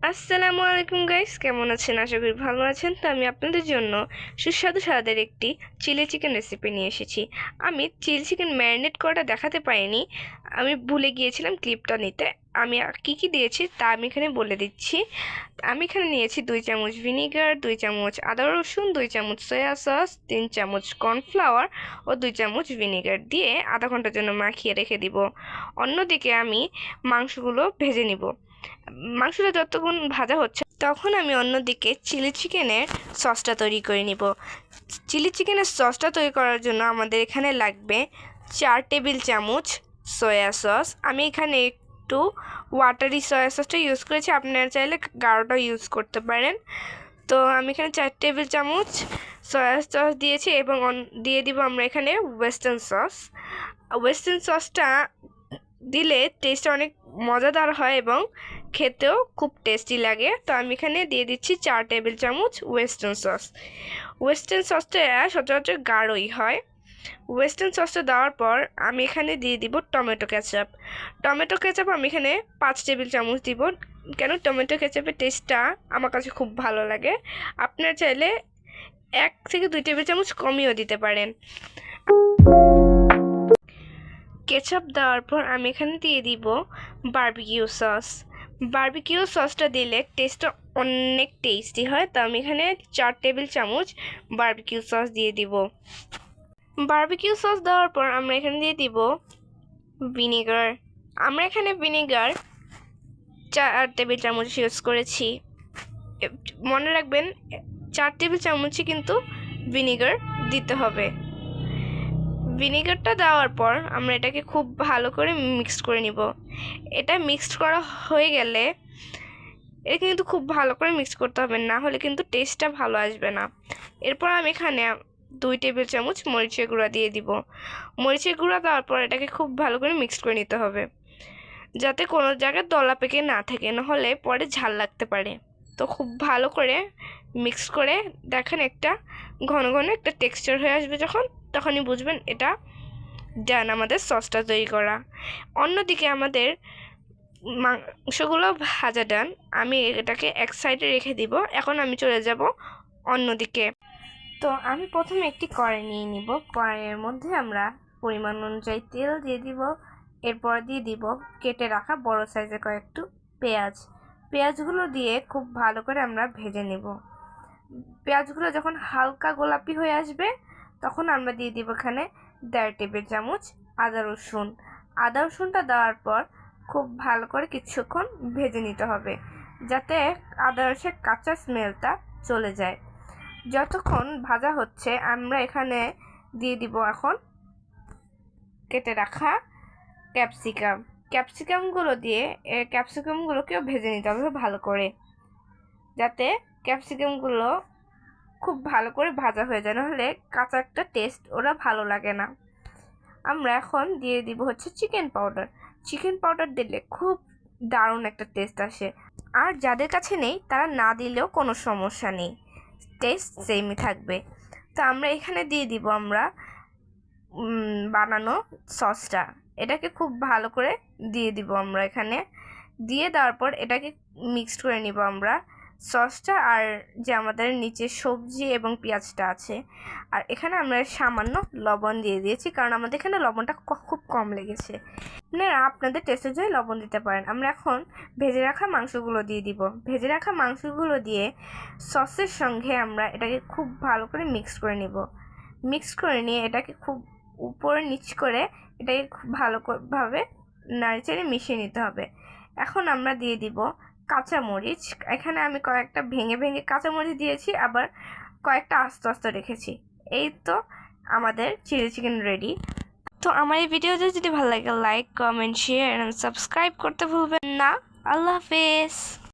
আসসালামু আলাইকুম গাইস, কেমন আছেন? আশা করি ভালো আছেন। তো আমি আপনাদের জন্য সুস্বাদু স্বাদের একটি চিলি চিকেন রেসিপি নিয়ে এসেছি। আমি চিলি চিকেন ম্যারিনেট করাটা দেখাতে পারিনি, আমি ভুলে গিয়েছিলাম ক্লিপটা নিতে। আমি কি কি দিয়েছি তা আমি এখানে বলে দিচ্ছি। আমি এখানে নিয়েছি 2 চামচ ভিনিগার, 2 চামচ আদা রসুন, 2 চামচ সয়া সস, 3 চামচ কর্নফ্লাওয়ার ও 2 চামচ ভিনিগার দিয়ে আধা ঘন্টার জন্য মাখিয়ে রেখে দিব। অন্যদিকে আমি মাংসগুলো ভেজে নিব। মাংসটা যতক্ষণ ভাজা হচ্ছে তখন আমি অন্যদিকে চিলি চিকেনের সসটা তৈরি করে নিব। চিলি চিকেনের সসটা তৈরি করার জন্য আমাদের এখানে লাগবে 4 টেবিল চামচ সয়া সস। আমি এখানে একটু ওয়াটারি সয়া সসটা ইউজ করেছি, আপনারা চাইলে গাঢ়টাও ইউজ করতে পারেন। তো আমি এখানে 4 টেবিল চামচ সয়া সস দিয়েছি এবং দিয়ে দিব আমরা এখানে ওয়েস্টার্ন সস। ওয়েস্টার্ন সসটা দিলে টেস্ট অনেক মজাদার হয় এবং খেতেও খুব টেস্টি লাগে। তো আমি এখানে দিয়ে দিচ্ছি 4 টেবিল চামচ ওয়েস্টার্ন সস। ওয়েস্টার্ন সসটা সচরাচর গাঢ়ই হয়। ওয়েস্টার্ন সসটা দেওয়ার পর আমি এখানে দিয়ে দিব টমেটো কেচাপ। টমেটো কেচাপ আমি এখানে 5 টেবিল চামচ দিব, কেন টমেটো কেচাপের টেস্টটা আমার কাছে খুব ভালো লাগে। আপনারা চাইলে 1 থেকে 2 টেবিল চামচ কমিয়েও দিতে পারেন। কেচাপ দেওয়ার পর আমি এখানে দিয়ে দিব বারবিকিউ সস। বারবিকিউ সসটা দিলে টেস্টটা অনেক টেস্টি হয়। তো আমি এখানে 4 টেবিল চামচ বারবিকিউ সস দিয়ে দিব। বারবিকিউ সস দেওয়ার পর আমরা এখানে দিয়ে দিব ভিনেগার। আমরা এখানে ভিনেগার 4 টেবিল চামচ ইউজ করেছি। মনে রাখবেন 4 টেবিল চামচই কিন্তু ভিনেগার দিতে হবে। ভিনেগারটা দেওয়ার পর আমরা এটাকে খুব ভালো করে মিক্সড করে নিব। এটা মিক্সড করা হয়ে গেলে এটা কিন্তু খুব ভালো করে মিক্স করতে হবে, না হলে কিন্তু টেস্টটা ভালো আসবে না। এরপর আমি এখানে 2 টেবিল চামচ মরিচের গুঁড়া দিয়ে দিব। মরিচের গুঁড়া দেওয়ার পর এটাকে খুব ভালো করে মিক্সড করে নিতে হবে, যাতে কোনো জায়গায় দলা পেকে না থাকে, নাহলে পরে ঝাল লাগতে পারে। তো খুব ভালো করে মিক্স করে দেখেন একটা ঘন ঘন একটা টেক্সচার হয়ে আসবে যখন, তখনই বুঝবেন এটা ডান আমাদের সসটা তৈরি করা। অন্যদিকে আমাদের মাংসগুলো ভাজা ডান, আমি এটাকে এক সাইডে রেখে দিব। এখন আমি চলে যাব অন্যদিকে। তো আমি প্রথমে একটি কড়াই নিয়ে নিব। কড়াইয়ের মধ্যে আমরা পরিমাণ অনুযায়ী তেল দিয়ে দিব। এরপর দিয়ে দিব কেটে রাখা বড় সাইজের কয়েকটু পেঁয়াজ। পেঁয়াজগুলো দিয়ে খুব ভালো করে আমরা ভেজে নেব। পেঁয়াজগুলো যখন হালকা গোলাপি হয়ে আসবে তখন আমরা দিয়ে দিব এখানে 1.5 টেবিল চামচ আদা রসুন। আদা রসুনটা দেওয়ার পর খুব ভালো করে কিছুক্ষণ ভেজে নিতে হবে, যাতে আদা রসুনের কাঁচা স্মেলটা চলে যায়। যতক্ষণ ভাজা হচ্ছে আমরা এখানে দিয়ে দিব এখন কেটে রাখা ক্যাপসিকাম। ক্যাপসিকামগুলোকেও ভেজে নিতে হবে ভালো করে, যাতে ক্যাপসিকামগুলো খুব ভালো করে ভাজা হয়ে যায়, নাহলে কাঁচা একটা টেস্ট ওরা ভালো লাগে না। আমরা এখন দিয়ে দিব হচ্ছে চিকেন পাউডার। চিকেন পাউডার দিলে খুব দারুণ একটা টেস্ট আসে, আর যাদের কাছে নেই তারা না দিলেও কোনো সমস্যা নেই, টেস্ট সেমই থাকবে। তো আমরা এখানে দিয়ে দিব আমরা বানানো সসটা। এটাকে খুব ভালো করে দিয়ে দিব আমরা এখানে। দিয়ে দেওয়ার পর এটাকে মিক্সড করে নিব আমরা সসটা আর যে আমাদের নিচে সবজি এবং পেঁয়াজটা আছে। আর এখানে আমরা সামান্য লবণ দিয়ে দিয়েছি, কারণ আমাদের এখানে লবণটা খুব কম লেগেছে। আপনারা আপনাদের টেস্ট অনুযায়ী লবণ দিতে পারেন। আমরা এখন ভেজে রাখা মাংসগুলো দিয়ে দিব। ভেজে রাখা মাংসগুলো দিয়ে সসের সঙ্গে আমরা এটাকে খুব ভালো করে মিক্স করে নিব। মিক্স করে নিয়ে এটাকে খুব উপরে নিচ করে এটাকে খুব ভালোভাবে নাড়িচাড়ে মিশিয়ে নিতে হবে। এখন আমরা দিয়ে দিব কাঁচামরিচ। এখানে আমি কয়েকটা ভেঙে ভেঙে কাঁচামরিচ দিয়েছি, আবার কয়েকটা আস্তে আস্তে রেখেছি। এই তো আমাদের চিলি চিকেন রেডি। তো আমার এই ভিডিওটা যদি ভালো লাগে লাইক, কমেন্ট, শেয়ার এবং সাবস্ক্রাইব করতে ভুলবেন না। আল্লাহ হাফেজ।